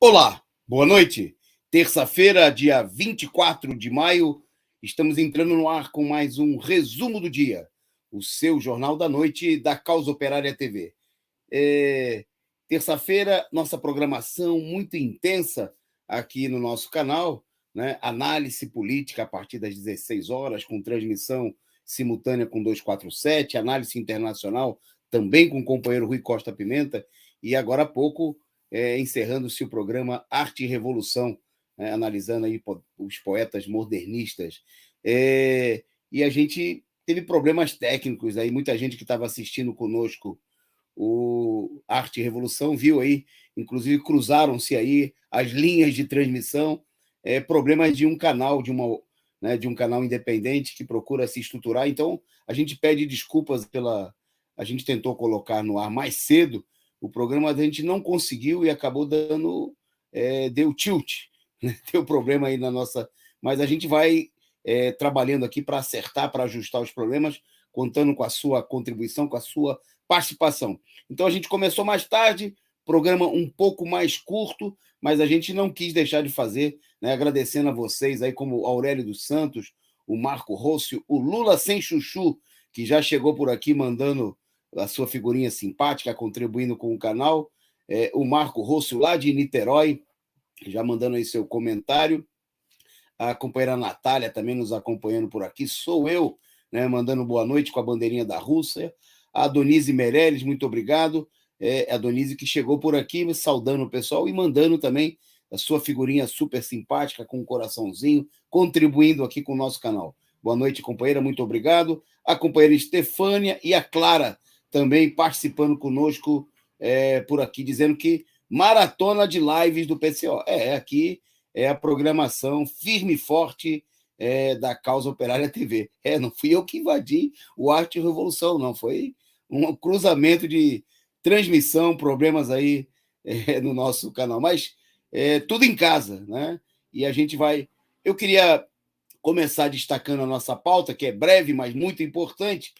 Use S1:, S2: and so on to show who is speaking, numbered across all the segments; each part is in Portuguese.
S1: Olá, boa noite. Terça-feira, dia 24 de maio, estamos entrando no ar com mais um resumo do dia, o seu Jornal da Noite da Causa Operária TV. Terça-feira, nossa programação muito intensa aqui no nosso canal, né? Análise política a partir das 16 horas, com transmissão simultânea com 247, análise internacional também com o companheiro Rui Costa Pimenta, e agora há pouco encerrando-se o programa Arte e Revolução, né, analisando aí os poetas modernistas. E a gente teve problemas técnicos, aí muita gente que estava assistindo conosco o Arte e Revolução viu aí, inclusive cruzaram-se aí as linhas de transmissão, problemas de um canal, de um canal independente que procura se estruturar. Então, a gente pede desculpas a gente tentou colocar no ar mais cedo o programa, a gente não conseguiu e acabou deu tilt, né? Deu problema aí na nossa... Mas a gente vai trabalhando aqui para acertar, para ajustar os problemas, contando com a sua contribuição, com a sua participação. Então, a gente começou mais tarde, programa um pouco mais curto, mas a gente não quis deixar de fazer, né? Agradecendo a vocês aí, como Aurélio dos Santos, o Marco Rossi, o Lula Sem Chuchu, que já chegou por aqui mandando a sua figurinha simpática, contribuindo com o canal, o Marco Rossi, lá de Niterói, já mandando aí seu comentário, a companheira Natália também nos acompanhando por aqui, sou eu, né, mandando boa noite com a bandeirinha da Rússia, a Donise Meirelles, muito obrigado, a Donise que chegou por aqui, saudando o pessoal e mandando também a sua figurinha super simpática, com um coraçãozinho, contribuindo aqui com o nosso canal. Boa noite, companheira, muito obrigado. A companheira Estefânia e a Clara também participando conosco por aqui, dizendo que maratona de lives do PCO. Aqui é a programação firme e forte da Causa Operária TV. Não fui eu que invadi o Arte e Revolução, não. Foi um cruzamento de transmissão, problemas aí no nosso canal. Mas tudo em casa, né? E a gente vai... Eu queria começar destacando a nossa pauta, que é breve, mas muito importante,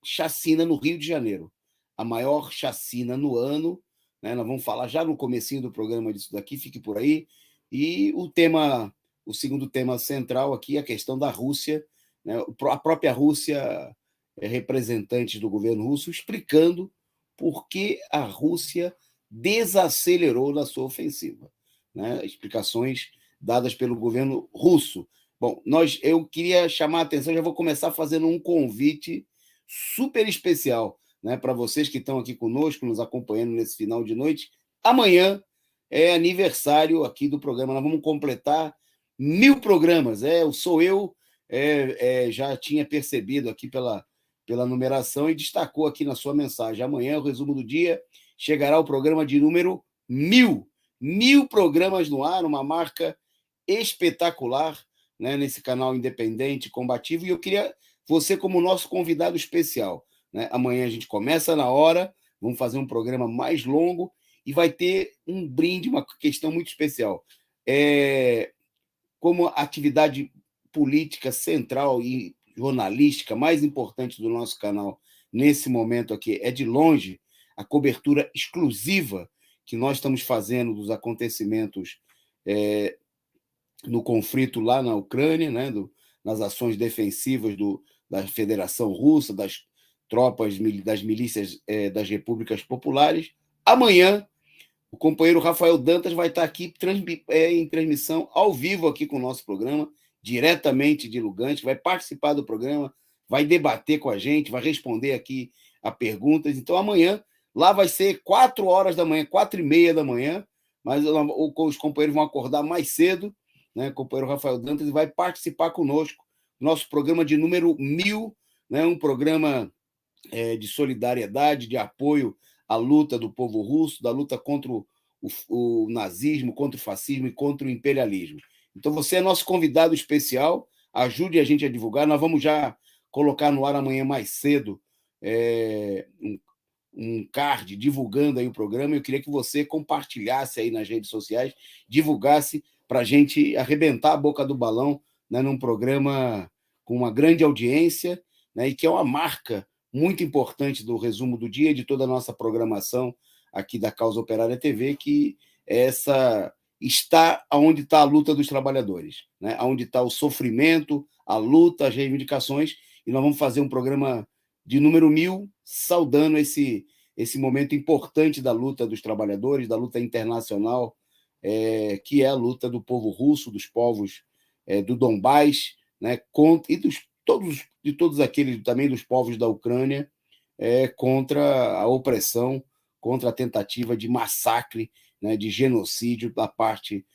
S1: chacina no Rio de Janeiro. A maior chacina no ano, né? Nós vamos falar já no comecinho do programa disso daqui, fique por aí. E o segundo tema central aqui é a questão da Rússia, né? A própria Rússia, representantes do governo russo, explicando por que a Rússia desacelerou na sua ofensiva, né? Explicações dadas pelo governo russo. Bom, eu queria chamar a atenção, já vou começar fazendo um convite super especial, né, para vocês que estão aqui conosco, nos acompanhando nesse final de noite. Amanhã é aniversário aqui do programa, nós vamos completar 1000 programas. Sou eu, já tinha percebido aqui pela numeração e destacou aqui na sua mensagem. Amanhã, o resumo do dia, chegará o programa de número 1000. 1000 programas no ar, uma marca espetacular, né, nesse canal independente, combativo, e eu queria você como nosso convidado especial, né? Amanhã a gente começa na hora, vamos fazer um programa mais longo e vai ter um brinde, uma questão muito especial. Como atividade política central e jornalística mais importante do nosso canal nesse momento aqui, de longe a cobertura exclusiva que nós estamos fazendo dos acontecimentos no conflito lá na Ucrânia, né, nas ações defensivas da Federação Russa, das tropas, das milícias das repúblicas populares. Amanhã, o companheiro Rafael Dantas vai estar aqui em transmissão ao vivo aqui com o nosso programa, diretamente de Lugansk, vai participar do programa, vai debater com a gente, vai responder aqui a perguntas. Então, amanhã, lá vai ser 4 horas da manhã, 4h30 da manhã, mas os companheiros vão acordar mais cedo, né? O companheiro Rafael Dantas vai participar conosco, nosso programa de número 1000, né? Um programa de solidariedade, de apoio à luta do povo russo, da luta contra o nazismo, contra o fascismo e contra o imperialismo. Então, você é nosso convidado especial, ajude a gente a divulgar. Nós vamos já colocar no ar amanhã mais cedo um card divulgando aí o programa. Eu queria que você compartilhasse aí nas redes sociais, divulgasse para a gente arrebentar a boca do balão, né, num programa com uma grande audiência, né, e que é uma marca muito importante do resumo do dia e de toda a nossa programação aqui da Causa Operária TV, que está onde está a luta dos trabalhadores, né? Onde está o sofrimento, a luta, as reivindicações, e nós vamos fazer um programa de número 1000, saudando esse momento importante da luta dos trabalhadores, da luta internacional, que é a luta do povo russo, dos povos do Donbás, né, e de todos aqueles, também dos povos da Ucrânia, contra a opressão, contra a tentativa de massacre, né, de genocídio da parte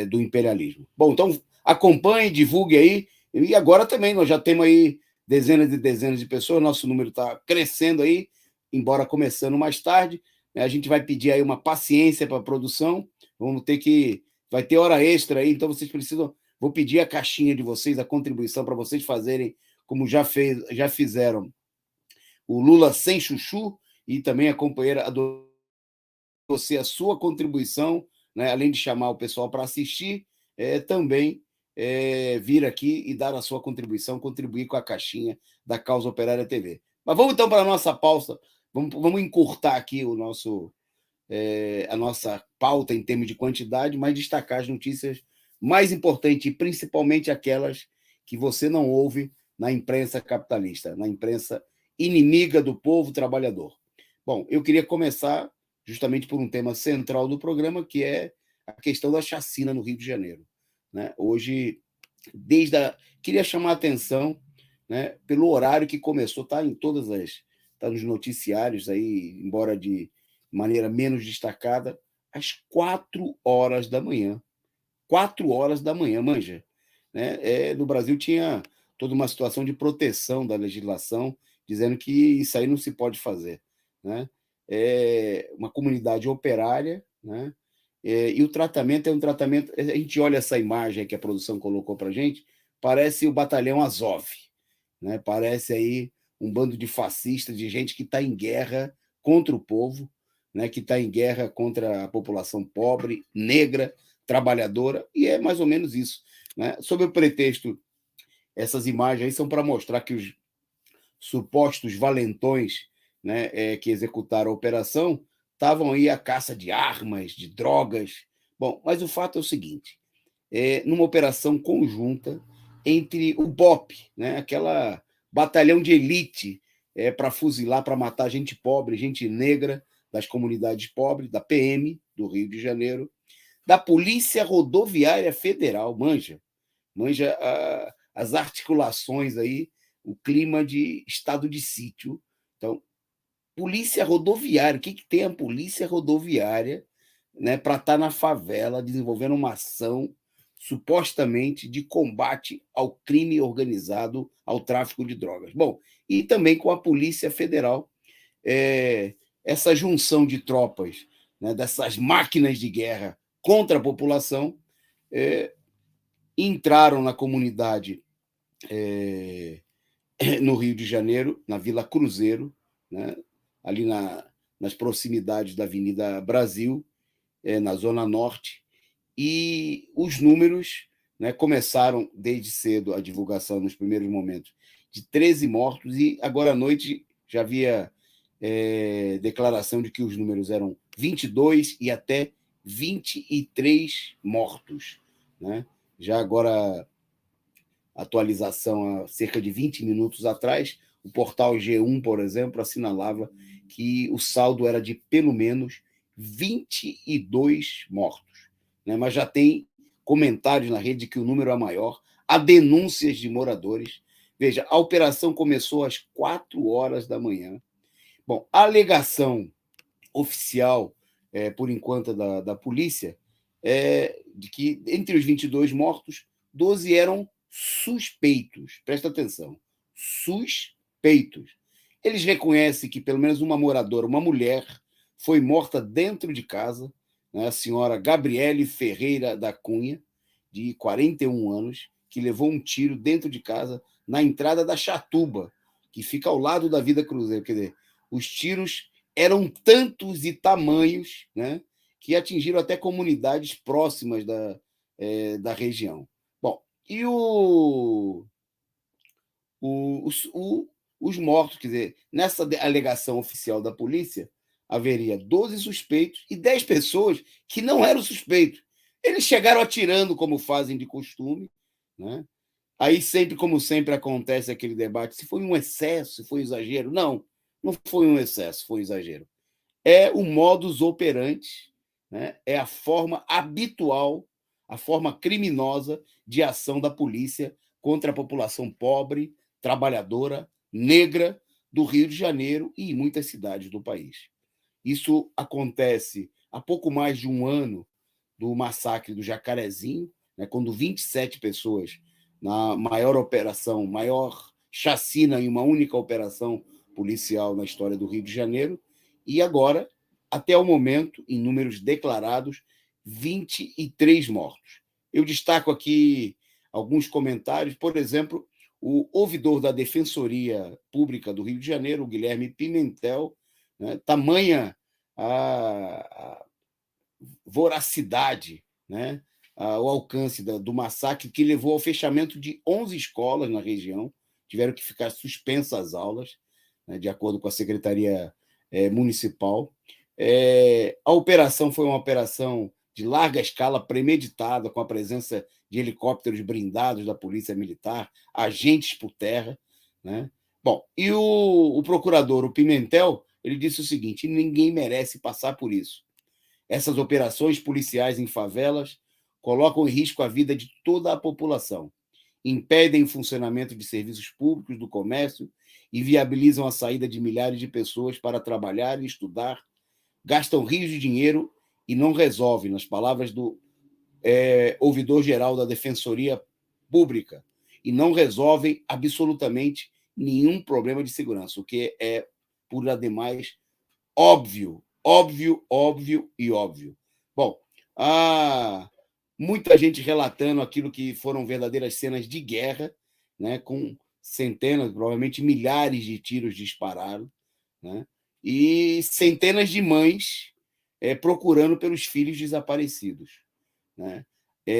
S1: do imperialismo. Bom, então acompanhe, divulgue aí, e agora também nós já temos aí dezenas e dezenas de pessoas, nosso número está crescendo aí, embora começando mais tarde, né, a gente vai pedir aí uma paciência para a produção, vai ter hora extra aí, então vocês precisam, vou pedir a caixinha de vocês, a contribuição para vocês fazerem, como já fizeram o Lula Sem Chuchu, e também a companheira você a sua contribuição, né, além de chamar o pessoal para assistir, também vir aqui e dar a sua contribuição, contribuir com a caixinha da Causa Operária TV. Mas vamos então para a nossa pausa, vamos encurtar aqui a nossa pauta em termos de quantidade, mas destacar as notícias mais importantes, e principalmente aquelas que você não ouve na imprensa capitalista, na imprensa inimiga do povo trabalhador. Bom, eu queria começar justamente por um tema central do programa, que é a questão da chacina no Rio de Janeiro, né? Hoje, queria chamar a atenção, né, pelo horário que começou, está nos noticiários aí, embora de maneira menos destacada, às 4 horas da manhã. 4 horas da manhã, manja. Né? No Brasil tinha toda uma situação de proteção da legislação, dizendo que isso aí não se pode fazer. Né? É uma comunidade operária, né? E o tratamento é um tratamento. A gente olha essa imagem que a produção colocou para a gente, parece o batalhão Azov, né? Parece aí um bando de fascistas, de gente que está em guerra contra o povo, né? Que está em guerra contra a população pobre, negra, trabalhadora, e é mais ou menos isso. Né? Sob o pretexto, essas imagens aí são para mostrar que os supostos valentões, né, que executaram a operação estavam aí à caça de armas, de drogas. Bom, mas o fato é o seguinte: numa operação conjunta entre o BOP, né, aquela batalhão de elite para fuzilar, para matar gente pobre, gente negra das comunidades pobres, da PM do Rio de Janeiro, da Polícia Rodoviária Federal, manja as articulações aí, o clima de estado de sítio. Então, Polícia Rodoviária, o que tem a Polícia Rodoviária, né, para estar na favela desenvolvendo uma ação supostamente de combate ao crime organizado, ao tráfico de drogas? Bom, e também com a Polícia Federal, essa junção de tropas, né, dessas máquinas de guerra contra a população, entraram na comunidade no Rio de Janeiro, na Vila Cruzeiro, né, ali nas proximidades da Avenida Brasil, na Zona Norte, e os números, né, começaram desde cedo a divulgação, nos primeiros momentos, de 13 mortos, e agora à noite já havia declaração de que os números eram 22 e até 23 mortos. Né? Já agora, atualização há cerca de 20 minutos atrás, o portal G1, por exemplo, assinalava que o saldo era de pelo menos 22 mortos. Né? Mas já tem comentários na rede que o número é maior, há denúncias de moradores. Veja, a operação começou às 4 horas da manhã. Bom, a alegação oficial, por enquanto, da polícia, de que entre os 22 mortos, 12 eram suspeitos. Presta atenção. Suspeitos. Eles reconhecem que pelo menos uma moradora, uma mulher, foi morta dentro de casa, né, a senhora Gabriele Ferreira da Cunha, de 41 anos, que levou um tiro dentro de casa na entrada da Chatuba, que fica ao lado da Vida Cruzeiro. Quer dizer, os tiros eram tantos e tamanhos, né, que atingiram até comunidades próximas da região. Bom, e os mortos, quer dizer, nessa alegação oficial da polícia, haveria 12 suspeitos e 10 pessoas que não eram suspeitos. Eles chegaram atirando, como fazem de costume, né? Aí, sempre, como sempre, acontece aquele debate: se foi um excesso, se foi um exagero. Não, não foi um excesso, foi um exagero. É o modus operandi, né? É a forma habitual, a forma criminosa de ação da polícia contra a população pobre, trabalhadora, negra do Rio de Janeiro e em muitas cidades do país. Isso acontece há pouco mais de um ano do massacre do Jacarezinho, né, quando 27 pessoas, na maior operação, maior chacina em uma única operação policial na história do Rio de Janeiro, e agora, até o momento, em números declarados, 23 mortos. Eu destaco aqui alguns comentários, por exemplo, o ouvidor da Defensoria Pública do Rio de Janeiro, o Guilherme Pimentel, né, tamanha a voracidade, né, o alcance do massacre, que levou ao fechamento de 11 escolas na região, tiveram que ficar suspensas as aulas, né, de acordo com a Secretaria Municipal. A operação foi uma operação de larga escala, premeditada, com a presença de helicópteros blindados da Polícia Militar, agentes por terra, né? Bom, e o procurador, o Pimentel, ele disse o seguinte: ninguém merece passar por isso. Essas operações policiais em favelas colocam em risco a vida de toda a população, impedem o funcionamento de serviços públicos, do comércio e viabilizam a saída de milhares de pessoas para trabalhar e estudar, gastam rios de dinheiro e não resolvem, nas palavras do ouvidor-geral da Defensoria Pública, e não resolvem absolutamente nenhum problema de segurança, o que é, por demais, óbvio, óbvio, óbvio e óbvio. Bom, muita gente relatando aquilo que foram verdadeiras cenas de guerra, né, com centenas, provavelmente milhares de tiros disparados, né, e centenas de mães procurando pelos filhos desaparecidos, né.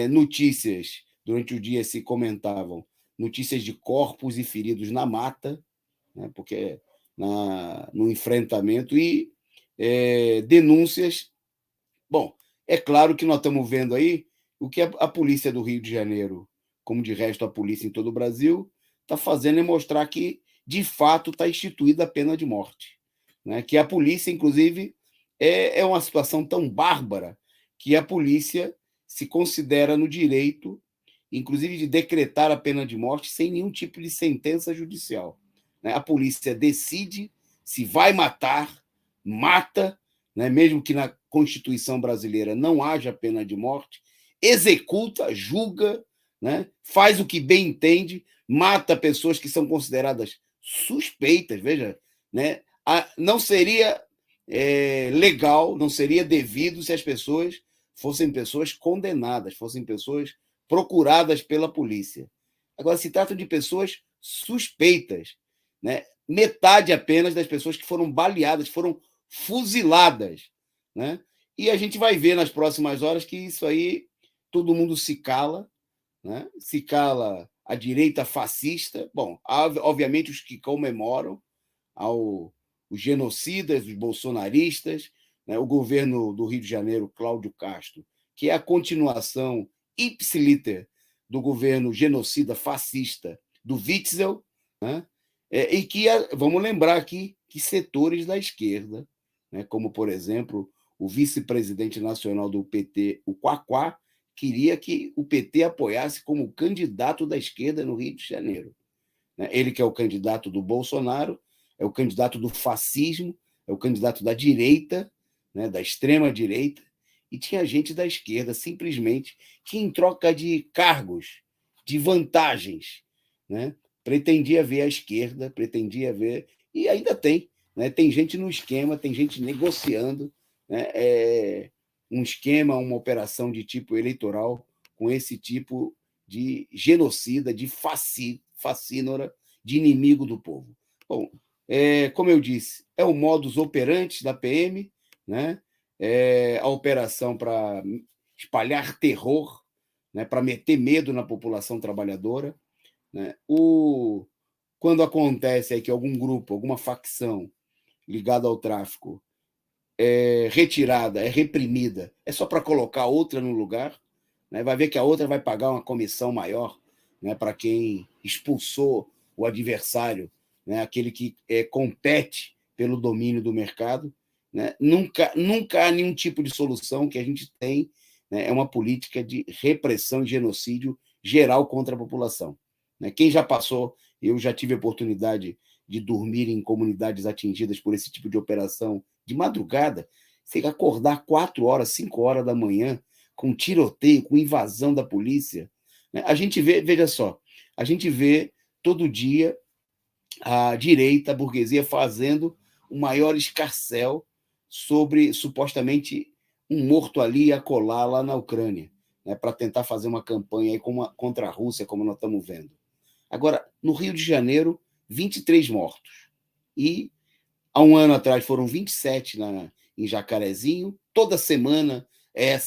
S1: Notícias, durante o dia se comentavam notícias de corpos e feridos na mata, né, porque no enfrentamento, e denúncias. Bom, é claro que nós estamos vendo aí o que a polícia do Rio de Janeiro, como de resto a polícia em todo o Brasil, está fazendo é mostrar que, de fato, está instituída a pena de morte, né? Que a polícia, inclusive, é uma situação tão bárbara que a polícia se considera no direito, inclusive, de decretar a pena de morte sem nenhum tipo de sentença judicial, né? A polícia decide se vai matar, mata, né? Mesmo que na Constituição brasileira não haja pena de morte, executa, julga, né? Faz o que bem entende, mata pessoas que são consideradas suspeitas, veja, né? Não seria legal, não seria devido se as pessoas fossem pessoas condenadas, fossem pessoas procuradas pela polícia. Agora, se trata de pessoas suspeitas, né? Metade apenas das pessoas que foram baleadas, foram fuziladas, né? E a gente vai ver nas próximas horas que isso aí todo mundo se cala, né? Se cala a direita fascista, bom, obviamente os que comemoram os genocidas, os bolsonaristas, né? O governo do Rio de Janeiro, Cláudio Castro, que é a continuação ipsiliter do governo genocida fascista do Witzel, né? E que, vamos lembrar aqui, que setores da esquerda, né, como, por exemplo, o vice-presidente nacional do PT, o Quaquá, queria que o PT apoiasse como candidato da esquerda no Rio de Janeiro. Ele que é o candidato do Bolsonaro, é o candidato do fascismo, é o candidato da direita, né, da extrema-direita, e tinha gente da esquerda, simplesmente, que em troca de cargos, de vantagens, né, pretendia ver a esquerda, pretendia ver, e ainda tem. Né, tem gente no esquema, tem gente negociando, né, um esquema, uma operação de tipo eleitoral com esse tipo de genocida, de facínora, de inimigo do povo. Bom, como eu disse, é o modus operandi da PM, né? A operação para espalhar terror, né? Para meter medo na população trabalhadora, né? Quando acontece aí que algum grupo, alguma facção ligada ao tráfico é retirada, é reprimida, é só para colocar outra no lugar, né? Vai ver que a outra vai pagar uma comissão maior, né, para quem expulsou o adversário, né, aquele que compete pelo domínio do mercado. Né? Nunca há nenhum tipo de solução que a gente tem, né, é uma política de repressão e genocídio geral contra a população. Né? Quem já passou, eu já tive a oportunidade de dormir em comunidades atingidas por esse tipo de operação de madrugada, você acordar 4 horas, 5 horas da manhã, com tiroteio, com invasão da polícia. Né? A gente vê, veja só, a gente vê todo dia a direita, a burguesia, fazendo o maior escarcéu sobre, supostamente, um morto ali e acolá lá na Ucrânia, né, para tentar fazer uma campanha aí contra a Rússia, como nós estamos vendo. Agora, no Rio de Janeiro, 23 mortos. E há um ano atrás foram 27 em Jacarezinho. Toda semana é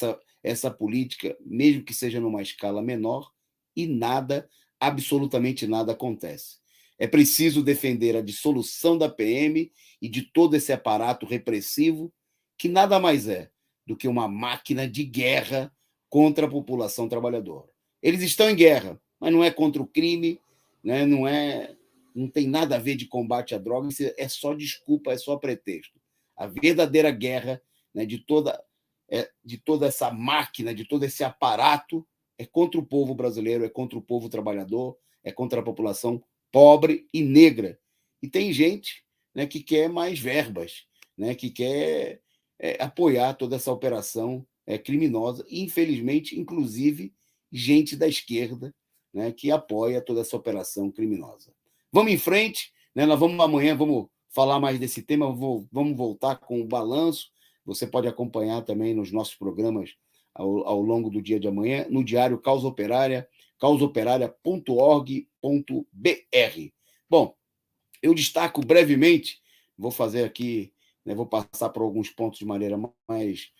S1: essa política, mesmo que seja numa escala menor, e nada, absolutamente nada acontece. É preciso defender a dissolução da PM e de todo esse aparato repressivo, que nada mais é do que uma máquina de guerra contra a população trabalhadora. Eles estão em guerra, mas não é contra o crime, né? Não tem nada a ver de combate à droga, isso é só desculpa, é só pretexto. A verdadeira guerra, né, de toda essa máquina, de todo esse aparato, é contra o povo brasileiro, é contra o povo trabalhador, é contra a população pobre e negra. E tem gente, né, que quer mais verbas, né, que quer apoiar toda essa operação criminosa, e, infelizmente, inclusive, gente da esquerda, né, que apoia toda essa operação criminosa. Vamos em frente, né? Nós vamos amanhã, vamos falar mais desse tema, vamos voltar com o balanço. Você pode acompanhar também nos nossos programas ao longo do dia de amanhã, no diário Causa Operária, causaoperária.org.br. Bom, eu destaco brevemente, vou fazer aqui, né, vou passar por alguns pontos de maneira mais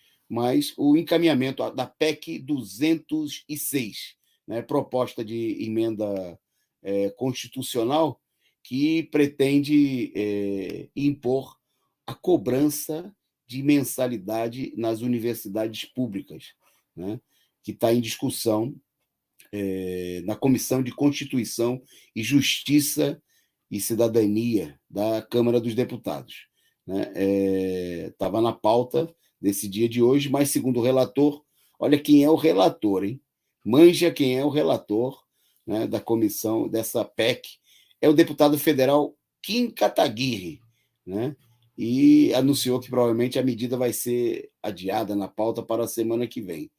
S1: o encaminhamento da PEC 206, né, proposta de emenda constitucional que pretende impor a cobrança de mensalidade nas universidades públicas, né, que está em discussão na Comissão de Constituição e Justiça e Cidadania da Câmara dos Deputados. Estava na pauta desse dia de hoje, mas, segundo o relator, olha quem é o relator, hein? Manja quem é o relator, né, da comissão dessa PEC, é o deputado federal Kim Kataguiri, né? E anunciou que provavelmente a medida vai ser adiada na pauta para a semana que vem.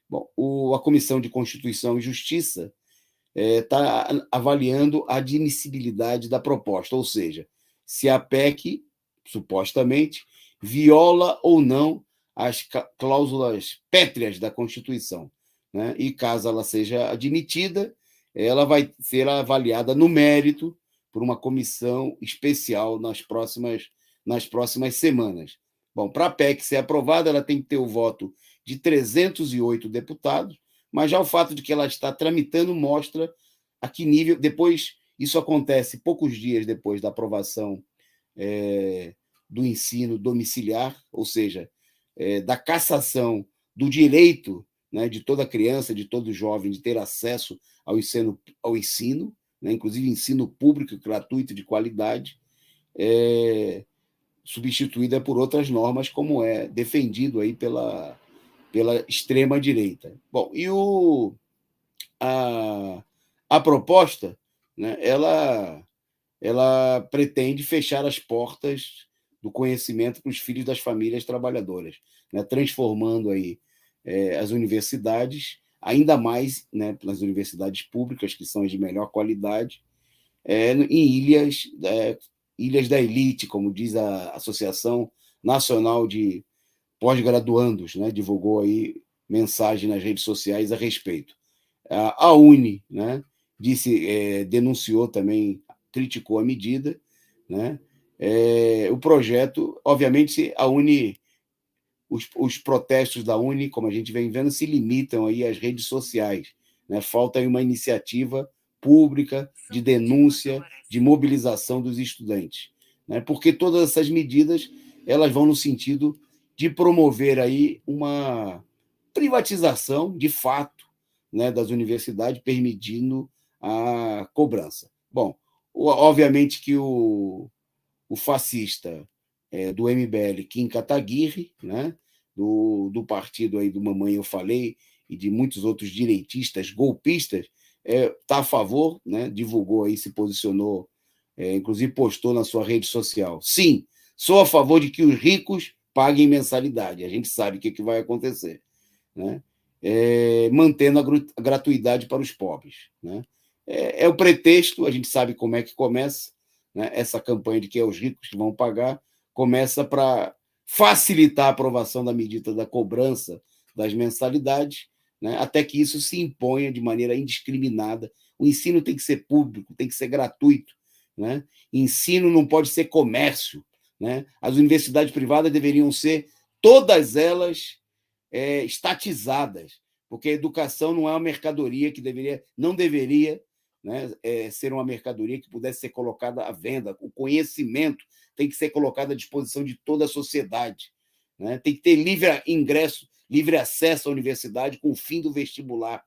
S1: Bom, a Comissão de Constituição e Justiça está avaliando a admissibilidade da proposta, ou seja, se a PEC, supostamente, viola ou não as cláusulas pétreas da Constituição. Né? E caso ela seja admitida, ela vai ser avaliada no mérito por uma comissão especial nas próximas semanas. Bom, para a PEC ser aprovada, ela tem que ter o voto de 308 deputados, mas já o fato de que ela está tramitando mostra a que nível. Depois, isso acontece poucos dias depois da aprovação do ensino domiciliar, ou seja, da cassação do direito, né, de toda criança, de todo jovem, de ter acesso ao ensino, né, inclusive ensino público, gratuito, de qualidade, substituída por outras normas, como é defendido aí pela extrema-direita. Bom, e a proposta, né, ela pretende fechar as portas do conhecimento para os filhos das famílias trabalhadoras, né, transformando aí as universidades, ainda mais, né, nas universidades públicas, que são as de melhor qualidade, em ilhas da elite, como diz a Associação Nacional de Pós-Graduandos, né, divulgou aí mensagem nas redes sociais a respeito. A UNE, né, denunciou também, criticou a medida, né? O projeto, obviamente, a UNE, os protestos da UNE, como a gente vem vendo, se limitam aí às redes sociais, né? Falta aí uma iniciativa pública de denúncia, de mobilização dos estudantes, né? Porque todas essas medidas elas vão no sentido de promover aí uma privatização, de fato, né, das universidades, permitindo a cobrança. Bom, obviamente que o fascista do MBL, Kim Kataguiri, né, do partido aí do Mamãe Eu Falei, e de muitos outros direitistas, golpistas, está a favor, né, divulgou aí, se posicionou, inclusive postou na sua rede social. Sim, sou a favor de que os ricos paguem mensalidade. A gente sabe o que vai acontecer, né? Mantendo a gratuidade para os pobres, né? É o pretexto, a gente sabe como é que começa, né? Essa campanha de que é os ricos que vão pagar, começa para facilitar a aprovação da medida da cobrança das mensalidades, né? Até que isso se imponha de maneira indiscriminada. O ensino tem que ser público, tem que ser gratuito, né? Ensino não pode ser comércio, né? As universidades privadas deveriam ser, todas elas, estatizadas, porque a educação não é uma mercadoria que não deveria, né, ser uma mercadoria que pudesse ser colocada à venda. O conhecimento tem que ser colocado à disposição de toda a sociedade, né? Tem que ter livre ingresso, livre acesso à universidade com o fim do vestibular.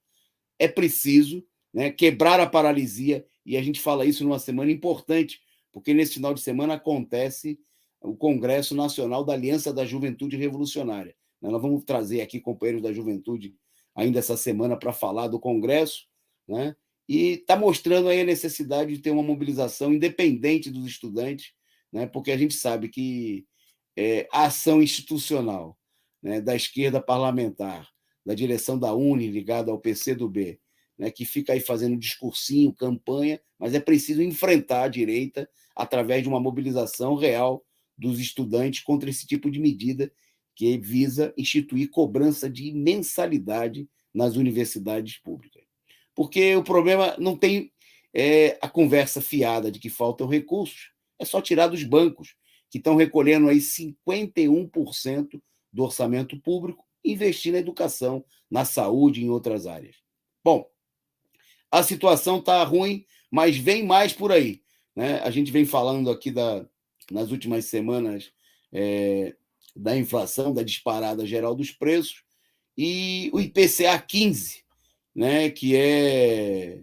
S1: É preciso, né, quebrar a paralisia, e a gente fala isso numa semana importante, porque nesse final de semana acontece o Congresso Nacional da Aliança da Juventude Revolucionária. Nós vamos trazer aqui companheiros da juventude ainda essa semana para falar do Congresso, né? E está mostrando aí a necessidade de ter uma mobilização independente dos estudantes, né? Porque a gente sabe que a ação institucional, né, da esquerda parlamentar, da direção da UNE ligada ao PCdoB, né, que fica aí fazendo discursinho, campanha, mas é preciso enfrentar a direita através de uma mobilização real dos estudantes contra esse tipo de medida que visa instituir cobrança de mensalidade nas universidades públicas. Porque o problema não tem a conversa fiada de que faltam recursos, é só tirar dos bancos, que estão recolhendo aí 51% do orçamento público e investir na educação, na saúde e em outras áreas. Bom, a situação está ruim, mas vem mais por aí, né? A gente vem falando aqui nas últimas semanas da inflação, da disparada geral dos preços, e o IPCA 15, né, que é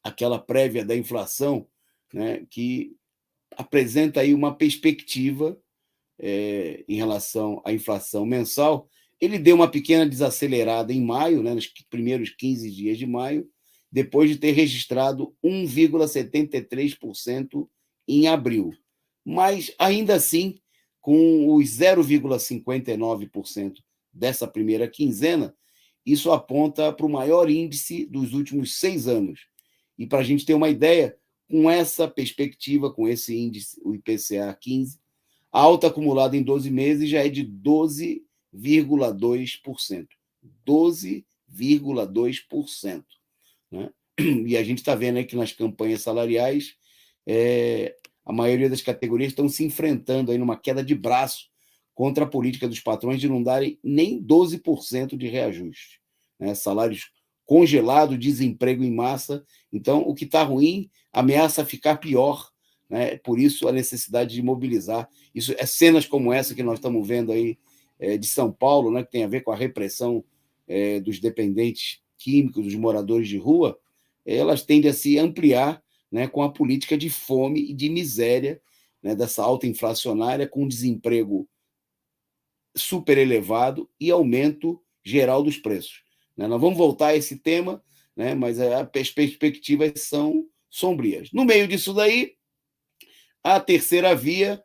S1: aquela prévia da inflação, né, que apresenta aí uma perspectiva em relação à inflação mensal. Ele deu uma pequena desacelerada em maio, né, nos primeiros 15 dias de maio, depois de ter registrado 1,73% em abril. Mas, ainda assim, com os 0,59% dessa primeira quinzena, isso aponta para o maior índice dos últimos 6 anos. E para a gente ter uma ideia, com essa perspectiva, com esse índice, o IPCA 15, a alta acumulada em 12 meses já é de 12,2%. 12,2%. Né? E a gente está vendo aí que nas campanhas salariais, a maioria das categorias estão se enfrentando aí numa queda de braço contra a política dos patrões de não darem nem 12% de reajuste, né? Salários congelados, desemprego em massa. Então, o que está ruim ameaça ficar pior, né? Por isso, a necessidade de mobilizar. Isso é cenas como essa que nós estamos vendo aí de São Paulo, né? Que tem a ver com a repressão dos dependentes químicos, dos moradores de rua. Elas tendem a se ampliar, né, com a política de fome e de miséria, né, dessa alta inflacionária, com desemprego super elevado e aumento geral dos preços. Né? Nós vamos voltar a esse tema, né, mas as perspectivas são sombrias. No meio disso daí, a terceira via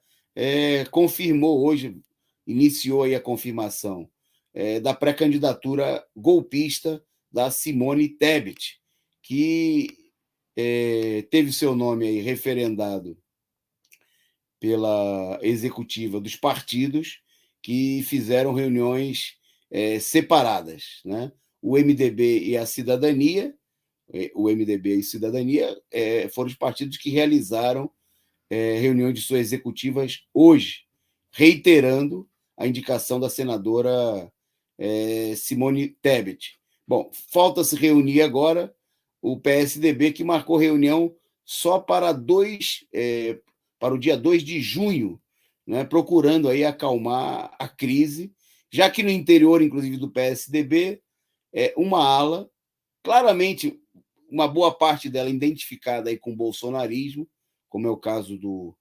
S1: confirmou hoje, iniciou aí a confirmação da pré-candidatura golpista da Simone Tebet, que teve seu nome aí referendado pela executiva dos partidos, que fizeram reuniões separadas, né? O MDB e a Cidadania, o MDB e Cidadania foram os partidos que realizaram reuniões de suas executivas hoje, reiterando a indicação da senadora Simone Tebet. Bom, falta se reunir agora o PSDB, que marcou reunião só para o dia 2 de junho, né, procurando aí acalmar a crise, já que no interior, inclusive, do PSDB, uma ala, claramente uma boa parte dela identificada aí com o bolsonarismo, como é o caso do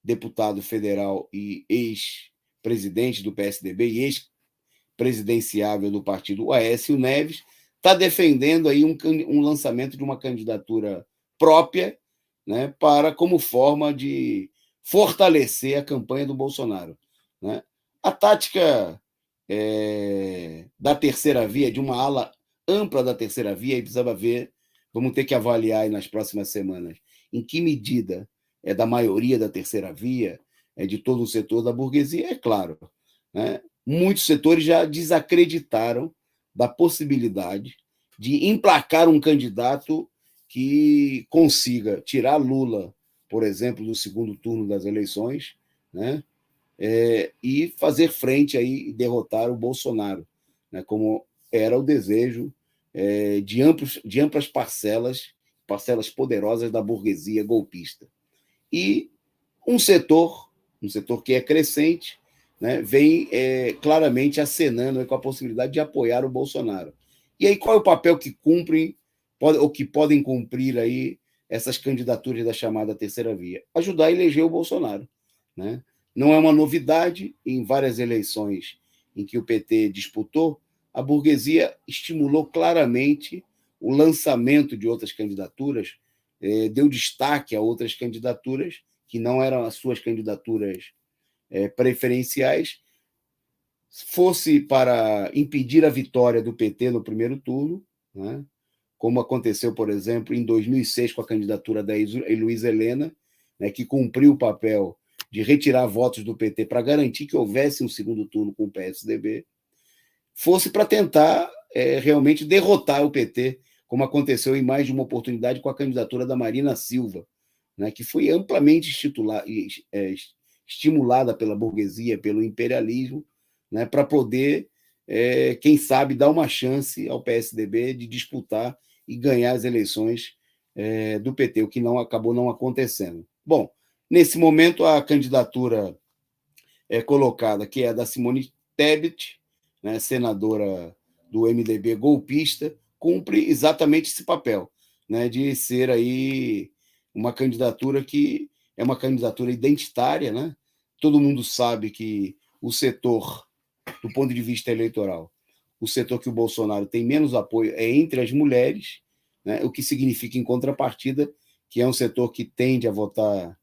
S1: deputado federal e ex-presidente do PSDB e ex-presidenciável do partido, o Aécio Neves, está defendendo aí um lançamento de uma candidatura própria, né, para como forma de fortalecer a campanha do Bolsonaro, né? A tática da terceira via, de uma ala ampla da terceira via, e precisava ver, vamos ter que avaliar aí nas próximas semanas em que medida é da maioria da terceira via, é de todo o setor da burguesia, é claro, né? Muitos setores já desacreditaram da possibilidade de emplacar um candidato que consiga tirar Lula, por exemplo, do segundo turno das eleições, né? E fazer frente aí e derrotar o Bolsonaro, né? Como era o desejo de amplas parcelas poderosas da burguesia golpista. E um setor que é crescente, né, vem claramente acenando com a possibilidade de apoiar o Bolsonaro. E aí qual é o papel que cumprem ou que podem cumprir aí essas candidaturas da chamada terceira via? Ajudar a eleger o Bolsonaro, né? Não é uma novidade, em várias eleições em que o PT disputou, a burguesia estimulou claramente o lançamento de outras candidaturas, deu destaque a outras candidaturas que não eram as suas candidaturas preferenciais, fosse para impedir a vitória do PT no primeiro turno, né? Como aconteceu, por exemplo, em 2006 com a candidatura da Heloísa Helena, né, que cumpriu o papel de retirar votos do PT para garantir que houvesse um segundo turno com o PSDB, fosse para tentar realmente derrotar o PT, como aconteceu em mais de uma oportunidade com a candidatura da Marina Silva, né, que foi amplamente estimulada pela burguesia, pelo imperialismo, né, para poder, quem sabe, dar uma chance ao PSDB de disputar e ganhar as eleições do PT, o que acabou não acontecendo. Bom, nesse momento, a candidatura colocada, que é a da Simone Tebet, né, senadora do MDB golpista, cumpre exatamente esse papel, né, de ser aí uma candidatura que é uma candidatura identitária, né? Todo mundo sabe que o setor, do ponto de vista eleitoral, o setor que o Bolsonaro tem menos apoio é entre as mulheres, né? O que significa, em contrapartida, que é um setor que tende a votar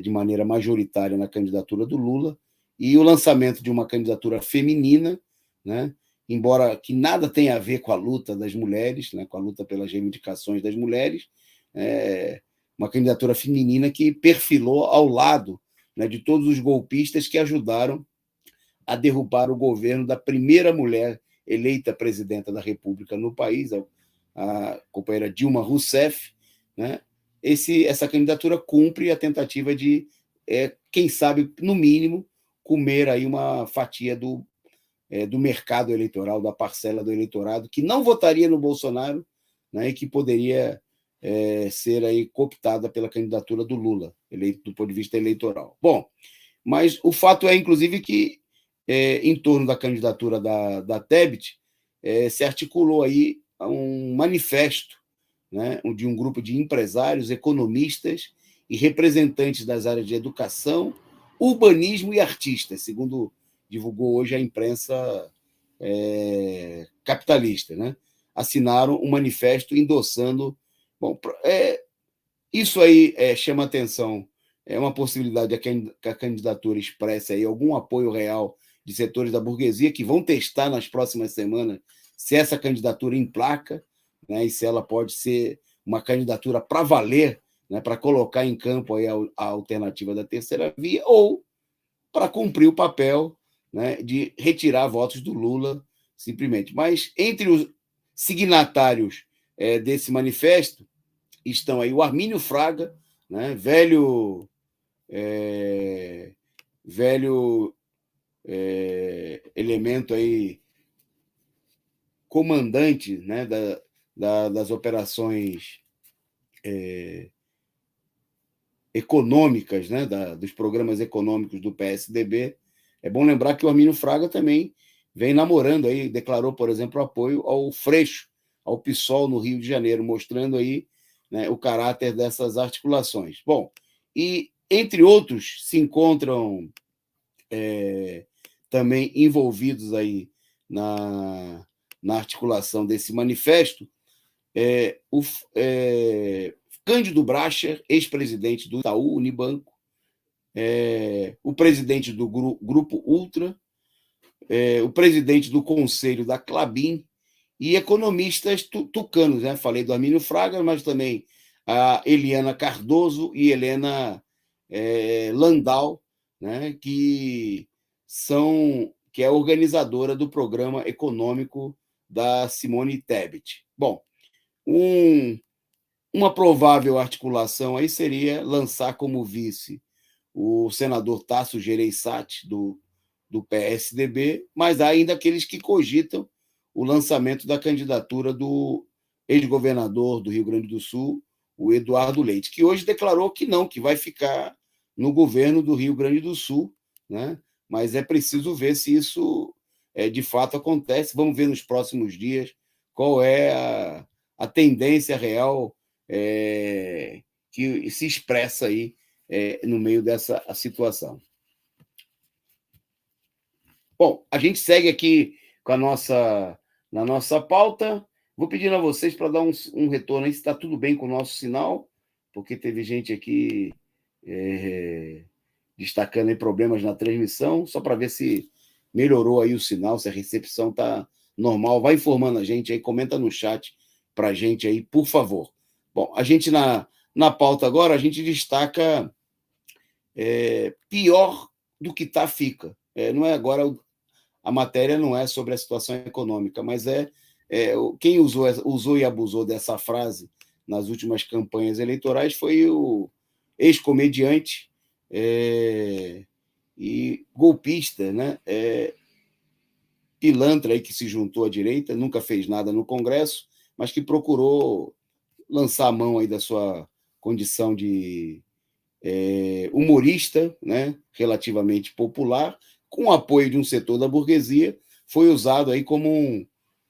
S1: de maneira majoritária na candidatura do Lula, e o lançamento de uma candidatura feminina, né? Embora que nada tenha a ver com a luta das mulheres, né? Com a luta pelas reivindicações das mulheres, uma candidatura feminina que perfilou ao lado, né, de todos os golpistas que ajudaram a derrubar o governo da primeira mulher eleita presidenta da República no país, a companheira Dilma Rousseff, né? Essa candidatura cumpre a tentativa de, quem sabe, no mínimo, comer aí uma fatia do mercado eleitoral, da parcela do eleitorado que não votaria no Bolsonaro, né, e que poderia ser aí cooptada pela candidatura do Lula, eleito do ponto de vista eleitoral. Bom, mas o fato é, inclusive, que em torno da candidatura da Tebet se articulou aí um manifesto, né, de um grupo de empresários, economistas e representantes das áreas de educação, urbanismo e artistas, segundo divulgou hoje a imprensa capitalista, né? Assinaram um manifesto endossando. Bom, isso aí chama atenção. É uma possibilidade que a candidatura expresse aí algum apoio real de setores da burguesia que vão testar nas próximas semanas se essa candidatura emplaca, né, e se ela pode ser uma candidatura para valer, né, para colocar em campo aí a alternativa da terceira via, ou para cumprir o papel, né, de retirar votos do Lula, simplesmente. Mas entre os signatários desse manifesto estão aí o Armínio Fraga, né, velho elemento aí, comandante, né, das operações econômicas, né, dos programas econômicos do PSDB. É bom lembrar que o Armínio Fraga também vem namorando aí, declarou, por exemplo, apoio ao Freixo, ao PSOL no Rio de Janeiro, mostrando aí, né, o caráter dessas articulações. Bom, e entre outros se encontram também envolvidos aí na articulação desse manifesto, o Cândido Bracher, ex-presidente do Itaú Unibanco, o presidente do Grupo Ultra, o presidente do Conselho da Clabin e economistas tucanos, né? Falei do Armínio Fraga, mas também a Eliana Cardoso e Helena Landau, né? Que é a organizadora do programa econômico da Simone Tebet. Bom, uma provável articulação aí seria lançar como vice o senador Tasso Gereissati, do PSDB, mas há ainda aqueles que cogitam o lançamento da candidatura do ex-governador do Rio Grande do Sul, o Eduardo Leite, que hoje declarou que não, que vai ficar no governo do Rio Grande do Sul, né? Mas é preciso ver se isso de fato acontece. Vamos ver nos próximos dias qual é a tendência real que se expressa aí no meio dessa situação. Bom, a gente segue aqui na nossa pauta. Vou pedindo a vocês para dar um retorno aí se está tudo bem com o nosso sinal, porque teve gente aqui destacando aí problemas na transmissão, só para ver se melhorou aí o sinal, se a recepção está normal. Vai informando a gente aí, comenta no chat para a gente aí, por favor. Bom, a gente na pauta agora, a gente destaca pior do que tá fica. Não é agora, a matéria não é sobre a situação econômica, mas quem usou e abusou dessa frase nas últimas campanhas eleitorais foi o ex-comediante e golpista, né? Pilantra aí que se juntou à direita, nunca fez nada no Congresso, mas que procurou lançar a mão aí da sua condição de humorista, né, relativamente popular, com o apoio de um setor da burguesia, foi usado aí como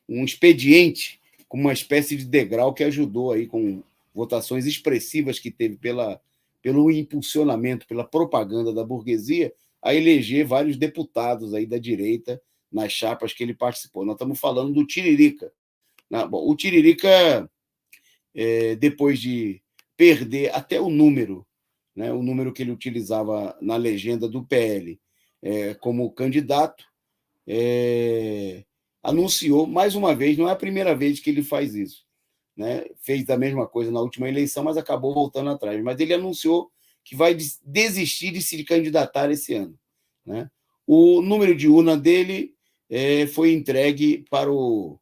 S1: um expediente, como uma espécie de degrau que ajudou aí com votações expressivas que teve pelo impulsionamento, pela propaganda da burguesia, a eleger vários deputados aí da direita nas chapas que ele participou. Nós estamos falando do Tiririca. Bom, o Tiririca, depois de perder até o número, né, o número que ele utilizava na legenda do PL como candidato, anunciou, mais uma vez, não é a primeira vez que ele faz isso, né? Fez a mesma coisa na última eleição, mas acabou voltando atrás. Mas ele anunciou que vai desistir de se candidatar esse ano, né? O número de urna dele foi entregue para o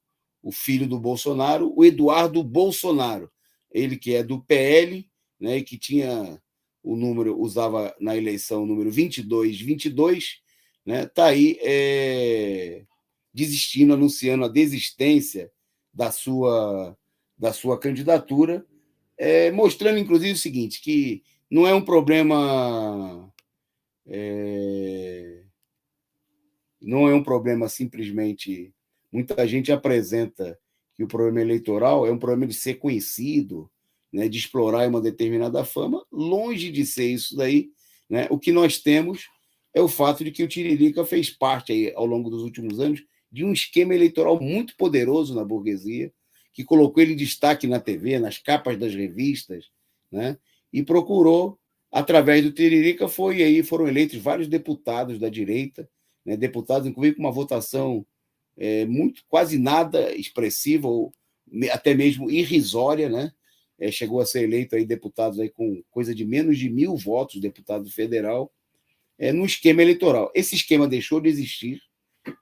S1: filho do Bolsonaro, o Eduardo Bolsonaro, ele que é do PL, né, e que tinha o número, usava na eleição o número 2222, né? Está aí desistindo, anunciando a desistência da sua candidatura, mostrando, inclusive, o seguinte, que não é um problema não é um problema simplesmente... Muita gente apresenta que o problema eleitoral é um problema de ser conhecido, né, de explorar uma determinada fama. Longe de ser isso daí, né? O que nós temos é o fato de que o Tiririca fez parte, aí, ao longo dos últimos anos, de um esquema eleitoral muito poderoso na burguesia, que colocou ele em destaque na TV, nas capas das revistas, né? E procurou, através do Tiririca, foram eleitos vários deputados da direita, né? Deputados, inclusive, com uma votação quase nada expressiva, ou até mesmo irrisória, né? Chegou a ser eleito aí deputados aí com coisa de menos de 1.000 votos, deputado federal, no esquema eleitoral. Esse esquema deixou de existir.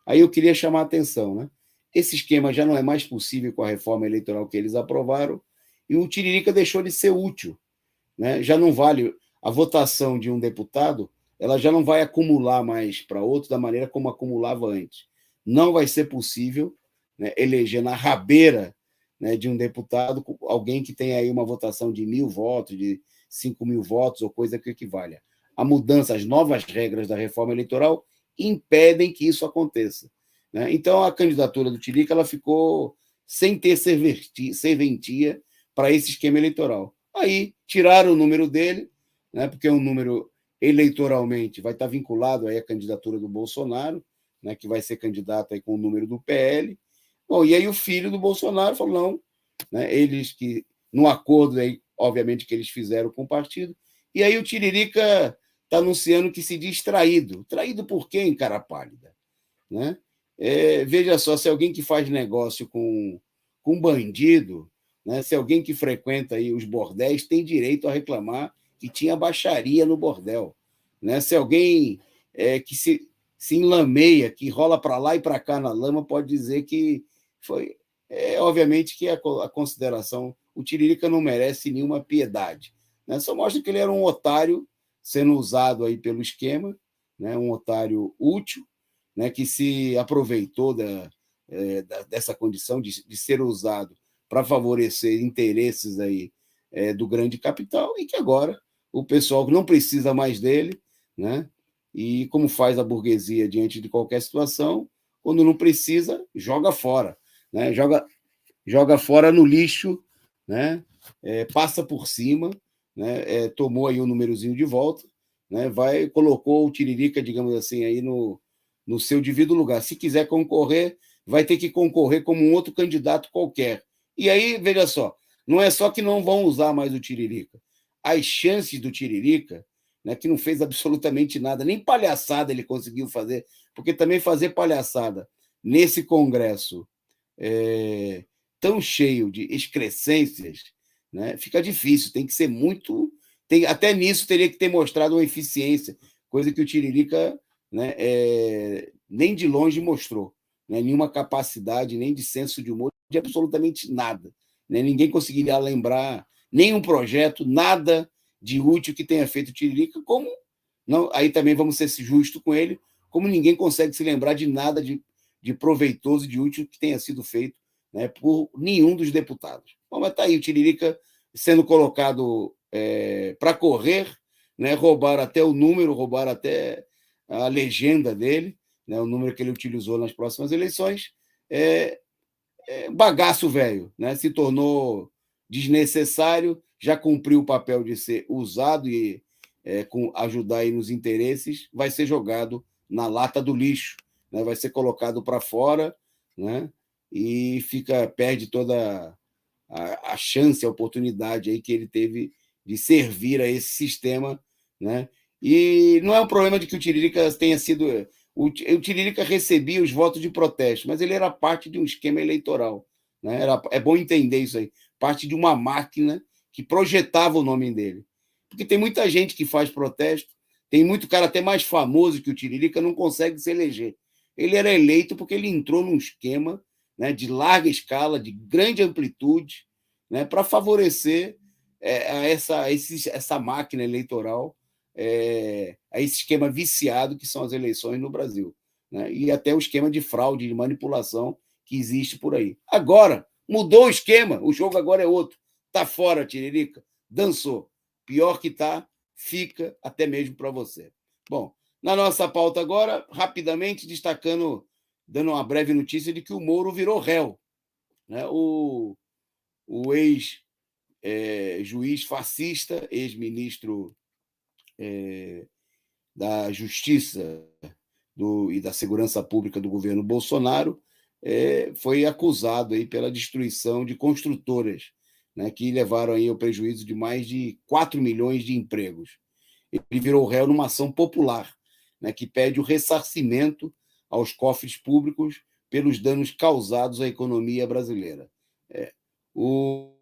S1: Aí eu queria chamar a atenção, né? Esse esquema já não é mais possível com a reforma eleitoral que eles aprovaram, e o Tiririca deixou de ser útil, né? Já não vale a votação de um deputado, ela já não vai acumular mais para outro da maneira como acumulava antes. Não vai ser possível, né, eleger na rabeira, né, de um deputado alguém que tem aí uma votação de 1.000 votos, de 5.000 votos ou coisa que equivalha. A mudança, as novas regras da reforma eleitoral impedem que isso aconteça. Né? Então, a candidatura do Tiririca ela ficou sem ter serventia para esse esquema eleitoral. Aí, tiraram o número dele, né, porque é um número eleitoralmente vai estar vinculado aí à candidatura do Bolsonaro, né, que vai ser candidato aí com o número do PL. Bom, e aí o filho do Bolsonaro falou, não, né, eles que, no acordo aí, obviamente, que eles fizeram com o partido, e aí o Tiririca está anunciando que se diz traído. Traído por quem, cara pálida? Né? Veja só, se alguém que faz negócio com bandido, né, se alguém que frequenta aí os bordéis tem direito a reclamar que tinha baixaria no bordel. Né? Se alguém que se enlameia, que rola para lá e para cá na lama, pode dizer que foi. Obviamente que a consideração, o Tiririca não merece nenhuma piedade. Né? Só mostra que ele era um otário sendo usado aí pelo esquema, né? Um otário útil, né? Que se aproveitou dessa condição de ser usado para favorecer interesses aí, do grande capital, e que agora o pessoal não precisa mais dele, né? E como faz a burguesia diante de qualquer situação, quando não precisa, joga fora, né? Joga fora no lixo, né? Passa por cima, né? Tomou aí o númerozinho de volta, né? Colocou o Tiririca, digamos assim, aí no seu devido lugar. Se quiser concorrer, vai ter que concorrer como um outro candidato qualquer. E aí, veja só, não é só que não vão usar mais o Tiririca. As chances do Tiririca, né, que não fez absolutamente nada, nem palhaçada ele conseguiu fazer, porque também fazer palhaçada nesse Congresso tão cheio de excrescências, né, fica difícil, tem que ser muito. Até nisso teria que ter mostrado uma eficiência, coisa que o Tiririca, né, nem de longe mostrou, né, nenhuma capacidade, nem de senso de humor, de absolutamente nada. Né, ninguém conseguiria lembrar nenhum projeto, nada de útil que tenha feito o Tiririca, como. Não, aí também vamos ser justos com ele, como ninguém consegue se lembrar de nada de proveitoso e de útil que tenha sido feito, né, por nenhum dos deputados. Bom, mas está aí o Tiririca sendo colocado para correr, né, roubaram até o número, roubaram até a legenda dele, né, o número que ele utilizou nas próximas eleições. Bagaço velho, né, se tornou desnecessário, já cumpriu o papel de ser usado e ajudar aí nos interesses, vai ser jogado na lata do lixo, né, vai ser colocado para fora, né, e perde toda a chance, a oportunidade aí que ele teve de servir a esse sistema, né? E não é um problema de que o Tiririca tenha sido. O Tiririca recebia os votos de protesto, mas ele era parte de um esquema eleitoral. Né? É bom entender isso aí. Parte de uma máquina que projetava o nome dele. Porque tem muita gente que faz protesto, tem muito cara até mais famoso que o Tiririca, não consegue se eleger. Ele era eleito porque ele entrou num esquema, né, de larga escala, de grande amplitude, né, para favorecer essa máquina eleitoral, a esse esquema viciado que são as eleições no Brasil. Né, e até o esquema de fraude, de manipulação que existe por aí. Agora, mudou o esquema, o jogo agora é outro. Está fora, Tiririca, dançou. Pior que está, fica até mesmo para você. Bom, na nossa pauta agora, rapidamente destacando, dando uma breve notícia de que o Moro virou réu. Né? O ex-juiz fascista, ex-ministro da Justiça e da Segurança Pública do governo Bolsonaro, foi acusado aí pela destruição de construtoras, né, que levaram aí ao prejuízo de mais de 4 milhões de empregos. Ele virou réu numa ação popular, né, que pede o ressarcimento aos cofres públicos pelos danos causados à economia brasileira. O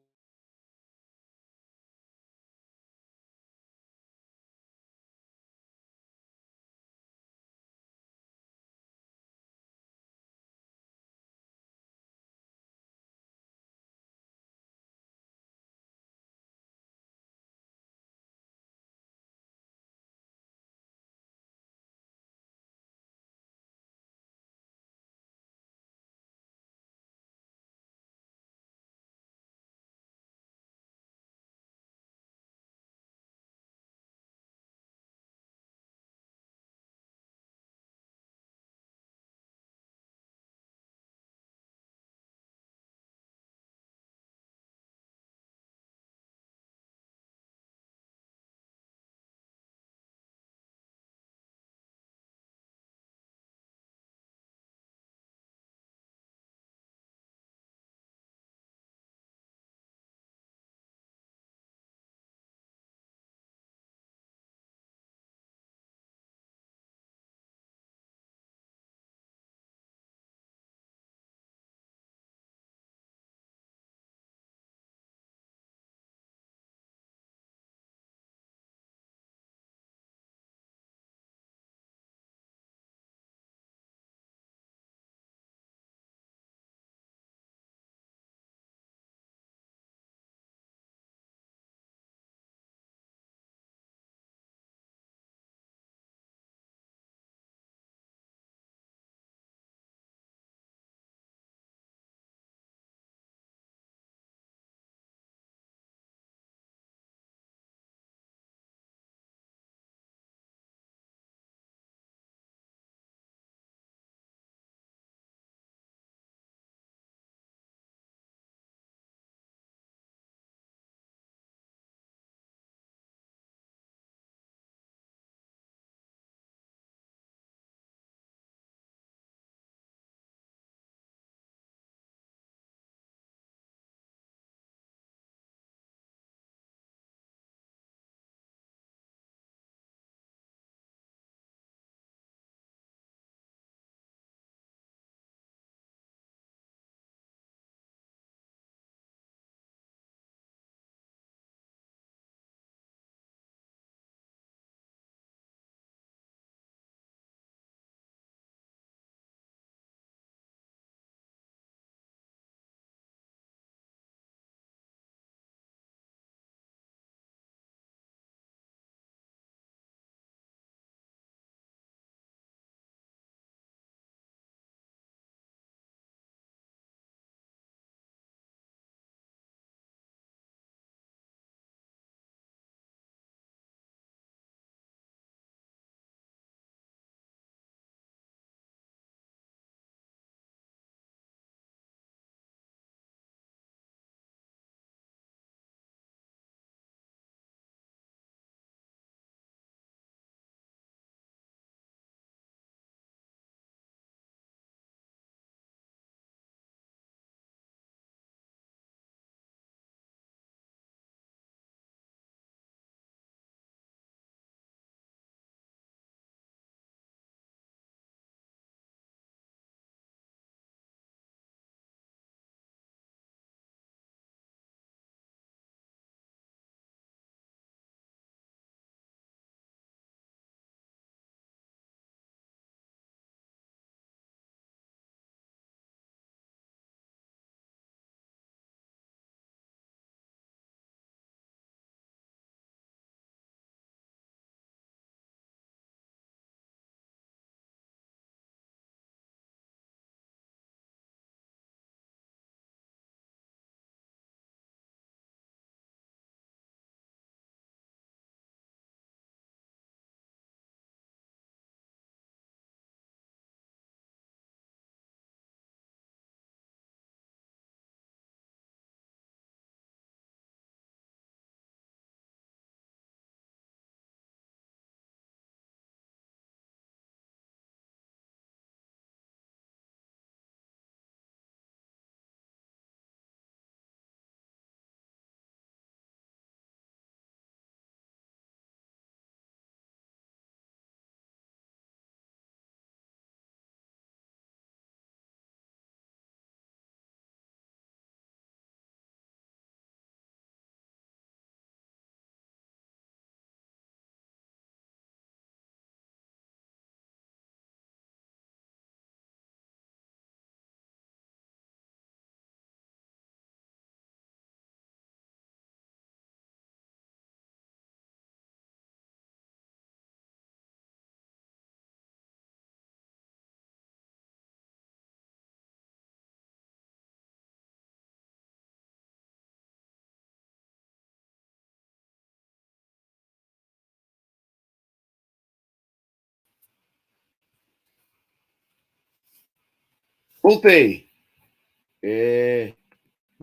S1: Voltei.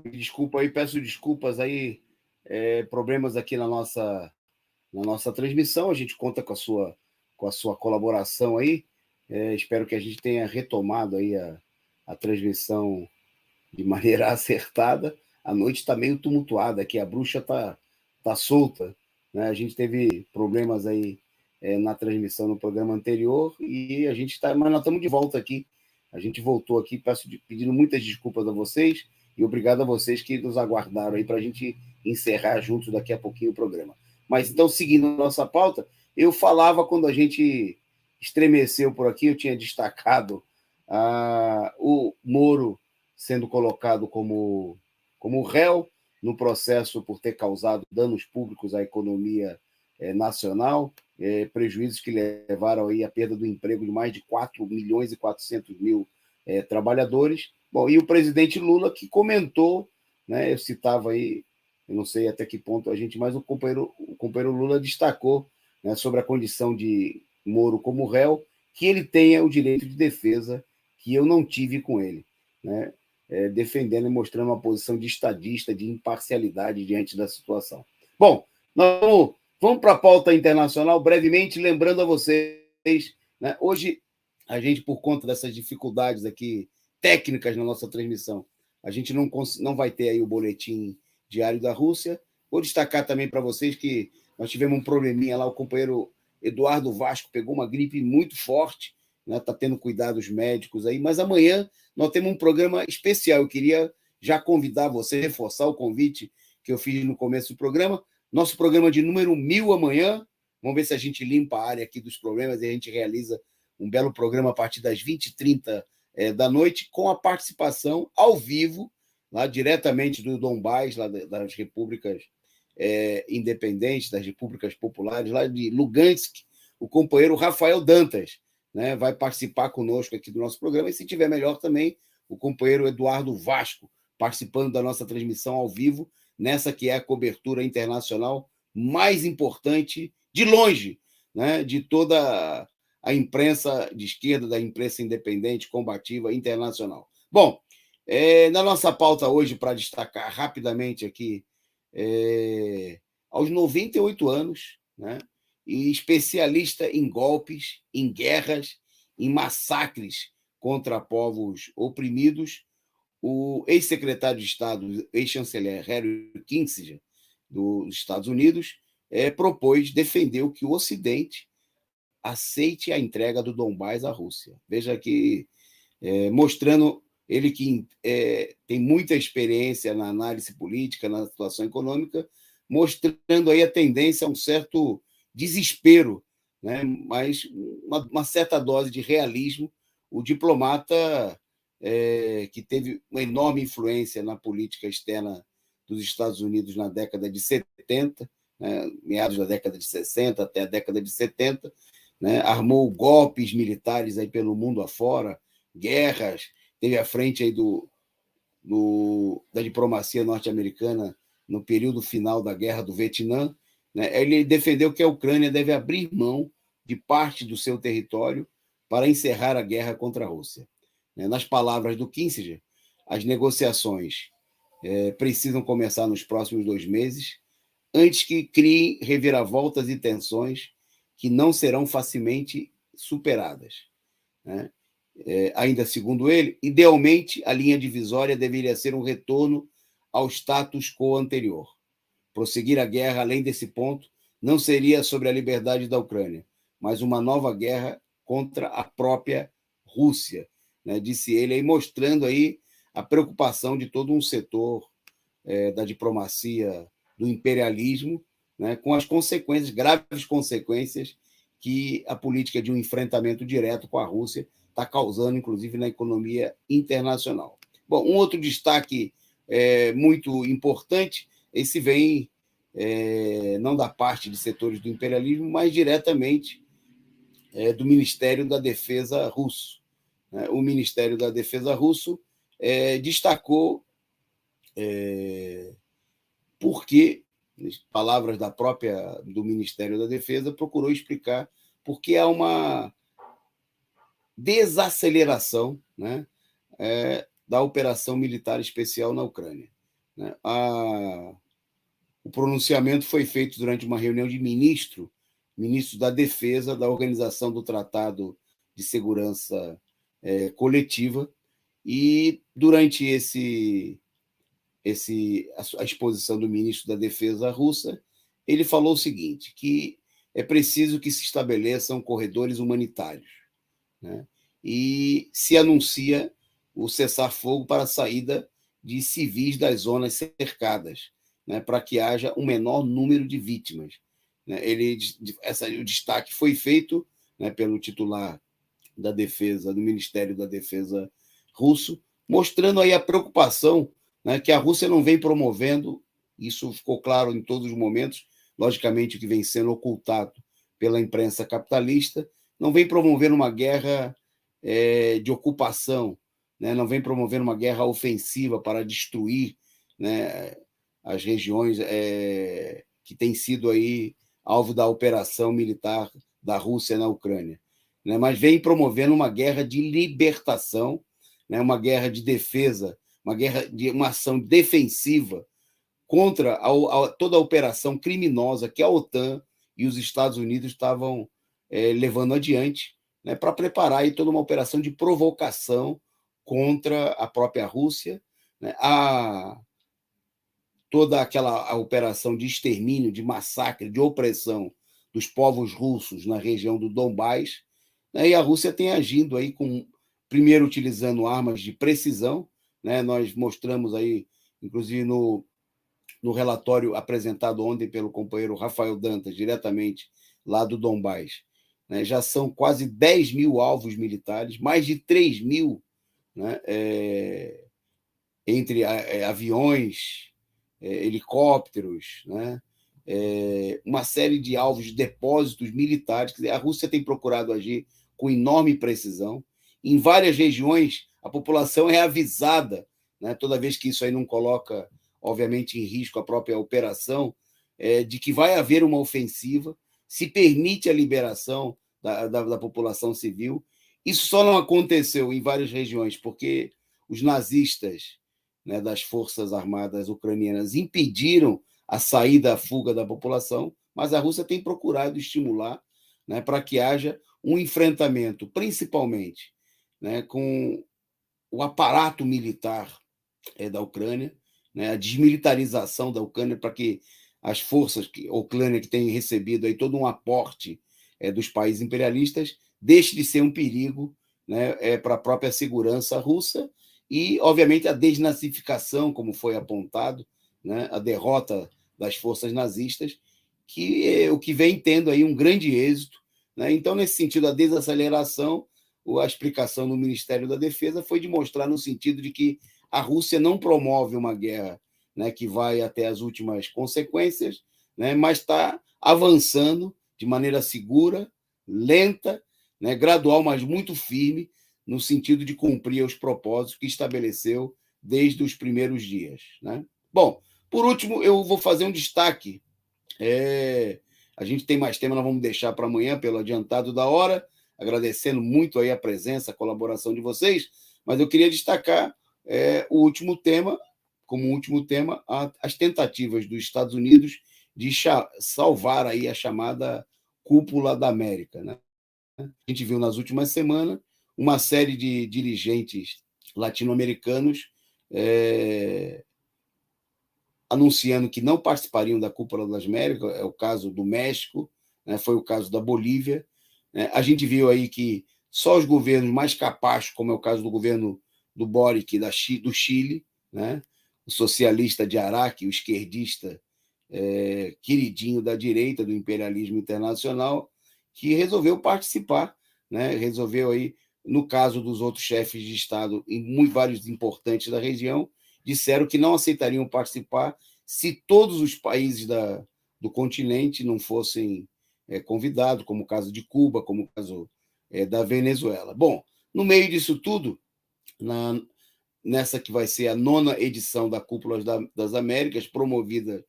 S1: Desculpa aí, peço desculpas aí, problemas aqui na nossa transmissão. A gente conta com a sua colaboração aí. Espero que a gente tenha retomado aí a transmissão de maneira acertada. A noite está meio tumultuada aqui, a bruxa tá solta, né? A gente teve problemas aí na transmissão no programa anterior e a gente está, mas nós estamos de volta aqui. A gente voltou aqui, pedindo muitas desculpas a vocês e obrigado a vocês que nos aguardaram aí para a gente encerrar juntos daqui a pouquinho o programa. Mas então, seguindo a nossa pauta, eu falava quando a gente estremeceu por aqui, eu tinha destacado o Moro sendo colocado como réu no processo por ter causado danos públicos à economia nacional, prejuízos que levaram aí à perda do emprego de mais de 4 milhões e 400 mil trabalhadores. Bom, e o presidente Lula que comentou, né, eu citava aí, eu não sei até que ponto a gente, mas o companheiro Lula destacou, né, sobre a condição de Moro como réu, que ele tenha o direito de defesa que eu não tive com ele, né? Defendendo e mostrando uma posição de estadista, de imparcialidade diante da situação. Bom, nós vamos para a pauta internacional, brevemente, lembrando a vocês, né, hoje a gente, por conta dessas dificuldades aqui técnicas na nossa transmissão, a gente não vai ter aí o boletim diário da Rússia. Vou destacar também para vocês que nós tivemos um probleminha lá, o companheiro Eduardo Vasco pegou uma gripe muito forte, né, tá tendo cuidados médicos aí, mas amanhã nós temos um programa especial. Eu queria já convidar você, reforçar o convite que eu fiz no começo do programa. Nosso programa de número 1000 amanhã. Vamos ver se a gente limpa a área aqui dos problemas e a gente realiza um belo programa a partir das 20h30 da noite, com a participação ao vivo, lá diretamente do Donbás, lá das repúblicas independentes, das repúblicas populares, lá de Lugansk, o companheiro Rafael Dantas, né, vai participar conosco aqui do nosso programa, e se tiver melhor também, o companheiro Eduardo Vasco, participando da nossa transmissão ao vivo, nessa que é a cobertura internacional mais importante, de longe, né, de toda a imprensa de esquerda, da imprensa independente, combativa, internacional. Bom, na nossa pauta hoje, para destacar rapidamente aqui, aos 98 anos, né, e especialista em golpes, em guerras, em massacres contra povos oprimidos, o ex-secretário de Estado, ex-chanceler Harry Kissinger, dos Estados Unidos, defendeu que o Ocidente aceite a entrega do Donbás à Rússia. Veja que, mostrando ele que tem muita experiência na análise política, na situação econômica, mostrando aí a tendência a um certo desespero, né? Mas uma certa dose de realismo. O diplomata que teve uma enorme influência na política externa dos Estados Unidos na década de 70, né? Meados da década de 60 até a década de 70, né? Armou golpes militares aí pelo mundo afora, guerras, teve à frente aí da diplomacia norte-americana no período final da Guerra do Vietnã, né? Ele defendeu que a Ucrânia deve abrir mão de parte do seu território para encerrar a guerra contra a Rússia. Nas palavras do Kissinger, as negociações precisam começar nos próximos 2 meses, antes que criem reviravoltas e tensões que não serão facilmente superadas, né? Ainda segundo ele, idealmente, a linha divisória deveria ser um retorno ao status quo anterior. Prosseguir a guerra além desse ponto não seria sobre a liberdade da Ucrânia, mas uma nova guerra contra a própria Rússia, né? Disse ele, aí mostrando aí a preocupação de todo um setor da diplomacia, do imperialismo, né, com as consequências, graves consequências que a política de um enfrentamento direto com a Rússia está causando, inclusive, na economia internacional. Bom, um outro destaque muito importante, esse vem não da parte de setores do imperialismo, mas diretamente do Ministério da Defesa russo. O Ministério da Defesa russo destacou porque, palavras do Ministério da Defesa, procurou explicar por que há uma desaceleração, né, da operação militar especial na Ucrânia. Né? O pronunciamento foi feito durante uma reunião de ministros da Defesa da Organização do Tratado de Segurança Coletiva, e durante a exposição do ministro da Defesa russa, ele falou o seguinte, que é preciso que se estabeleçam corredores humanitários, né? E se anuncia o cessar-fogo para a saída de civis das zonas cercadas, né, para que haja um menor número de vítimas. Né? O destaque foi feito, né, pelo titular da Defesa, do Ministério da Defesa russo, mostrando aí a preocupação, né, que a Rússia não vem promovendo, isso ficou claro em todos os momentos, logicamente o que vem sendo ocultado pela imprensa capitalista, não vem promovendo uma guerra de ocupação, né, não vem promovendo uma guerra ofensiva para destruir, né, as regiões que têm sido aí alvo da operação militar da Rússia na Ucrânia, né, mas vem promovendo uma guerra de libertação, né, uma guerra de defesa, uma ação defensiva contra toda a operação criminosa que a OTAN e os Estados Unidos estavam levando adiante, né, para preparar aí toda uma operação de provocação contra a própria Rússia, né, toda aquela operação de extermínio, de massacre, de opressão dos povos russos na região do Donbás, né, e a Rússia tem agindo aí primeiro utilizando armas de precisão, né, nós mostramos aí, inclusive no relatório apresentado ontem pelo companheiro Rafael Dantas, diretamente lá do Donbás, né, já são quase 10 mil alvos militares, mais de 3 mil, né, entre aviões, helicópteros, né, uma série de alvos, de depósitos militares. Quer dizer, a Rússia tem procurado agir com enorme precisão. Em várias regiões, a população é avisada, né, toda vez que isso aí não coloca, obviamente, em risco a própria operação, de que vai haver uma ofensiva, se permite a liberação da população civil. Isso só não aconteceu em várias regiões porque os nazistas, né, das forças armadas ucranianas impediram a saída, a fuga da população, mas a Rússia tem procurado estimular, né, para que haja um enfrentamento, principalmente, né, com o aparato militar da Ucrânia, né, a desmilitarização da Ucrânia, para que as forças da Ucrânia, que têm recebido aí todo um aporte dos países imperialistas, deixe de ser um perigo, né, para a própria segurança russa e, obviamente, a desnazificação, como foi apontado, né, a derrota das forças nazistas, que o que vem tendo aí um grande êxito. Né? Então, nesse sentido, a desaceleração, a explicação do Ministério da Defesa foi de mostrar no sentido de que a Rússia não promove uma guerra, né, que vai até as últimas consequências, né, mas está avançando de maneira segura, lenta, né, gradual, mas muito firme, no sentido de cumprir os propósitos que estabeleceu desde os primeiros dias. Né? Bom, por último, eu vou fazer um destaque. A gente tem mais tema, nós vamos deixar para amanhã, pelo adiantado da hora, agradecendo muito aí a presença, a colaboração de vocês, mas eu queria destacar o último tema, como último tema, as tentativas dos Estados Unidos de salvar aí a chamada Cúpula da América. Né? A gente viu nas últimas semanas uma série de dirigentes latino-americanos anunciando que não participariam da Cúpula das Américas, é o caso do México, né, foi o caso da Bolívia. Né? A gente viu aí que só os governos mais capazes, como é o caso do governo do Boric do Chile, né, o socialista de Araque, o esquerdista queridinho da direita, do imperialismo internacional, que resolveu participar, né, resolveu aí, no caso dos outros chefes de Estado, em vários importantes da região, disseram que não aceitariam participar se todos os países do continente não fossem convidados, como o caso de Cuba, como o caso da Venezuela. Bom, no meio disso tudo, nessa que vai ser a 9ª edição da Cúpula das Américas, promovida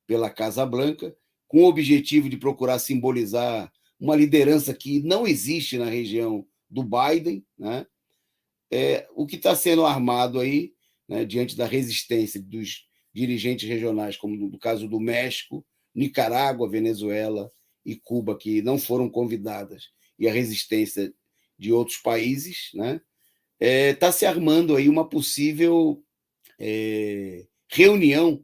S1: pela Casa Branca, com o objetivo de procurar simbolizar uma liderança que não existe na região do Biden, né? o que está sendo armado aí, né, diante da resistência dos dirigentes regionais, como no caso do México, Nicarágua, Venezuela e Cuba, que não foram convidadas, e a resistência de outros países, né, está se armando aí uma possível reunião,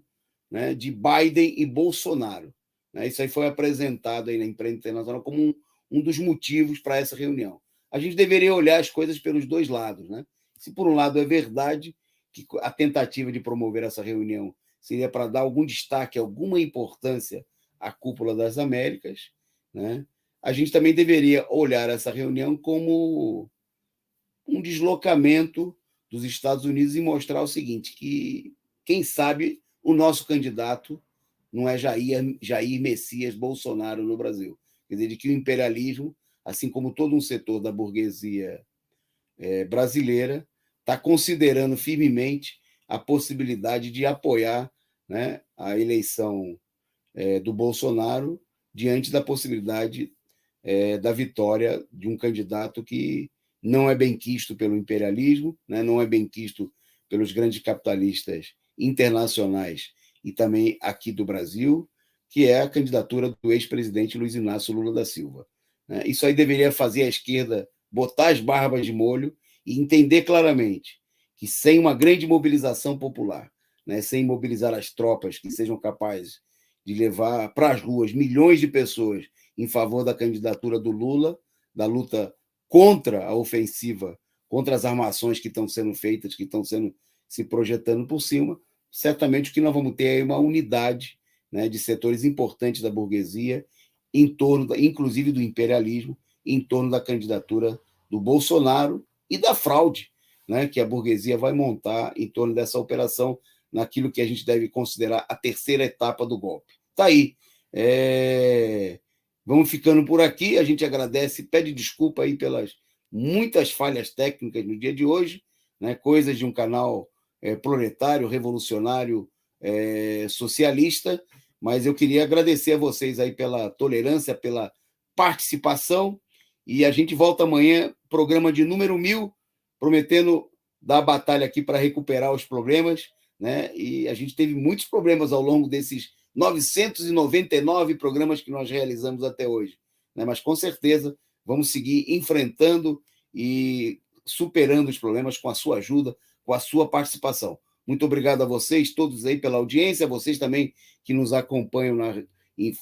S1: né, de Biden e Bolsonaro. Né? Isso aí foi apresentado aí na imprensa internacional como um dos motivos para essa reunião. A gente deveria olhar as coisas pelos dois lados. Né? Se, por um lado, é verdade que a tentativa de promover essa reunião seria para dar algum destaque, alguma importância à Cúpula das Américas, né? A gente também deveria olhar essa reunião como um deslocamento dos Estados Unidos e mostrar o seguinte, que, quem sabe, o nosso candidato não é Jair Messias Bolsonaro no Brasil. Quer dizer, de que o imperialismo, assim como todo um setor da burguesia brasileira, está considerando firmemente a possibilidade de apoiar, né, a eleição do Bolsonaro diante da possibilidade da vitória de um candidato que não é bem quisto pelo imperialismo, né, não é bem quisto pelos grandes capitalistas internacionais e também aqui do Brasil, que é a candidatura do ex-presidente Luiz Inácio Lula da Silva. Né? Isso aí deveria fazer a esquerda botar as barbas de molho e entender claramente que sem uma grande mobilização popular, né, sem mobilizar as tropas que sejam capazes de levar para as ruas milhões de pessoas em favor da candidatura do Lula, da luta contra a ofensiva, contra as armações que estão sendo feitas, que estão se projetando por cima, certamente o que nós vamos ter é uma unidade, né, de setores importantes da burguesia, em torno, inclusive do imperialismo, em torno da candidatura do Bolsonaro e da fraude, né, que a burguesia vai montar em torno dessa operação, naquilo que a gente deve considerar a terceira etapa do golpe. Está aí. Vamos ficando por aqui. A gente agradece, pede desculpa aí pelas muitas falhas técnicas no dia de hoje, né, coisas de um canal proletário, revolucionário, socialista, mas eu queria agradecer a vocês aí pela tolerância, pela participação, e a gente volta amanhã, programa de número 1000, prometendo dar batalha aqui para recuperar os problemas, né? E a gente teve muitos problemas ao longo desses 999 programas que nós realizamos até hoje, né? Mas com certeza vamos seguir enfrentando e superando os problemas com a sua ajuda, com a sua participação. Muito obrigado a vocês todos aí pela audiência, a vocês também que nos acompanham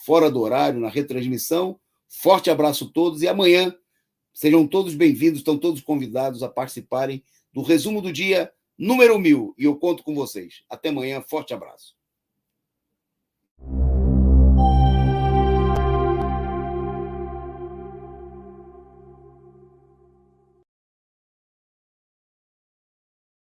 S1: fora do horário, na retransmissão. Forte abraço a todos e amanhã sejam todos bem-vindos, estão todos convidados a participarem do resumo do dia número 1000 e eu conto com vocês. Até amanhã, forte abraço.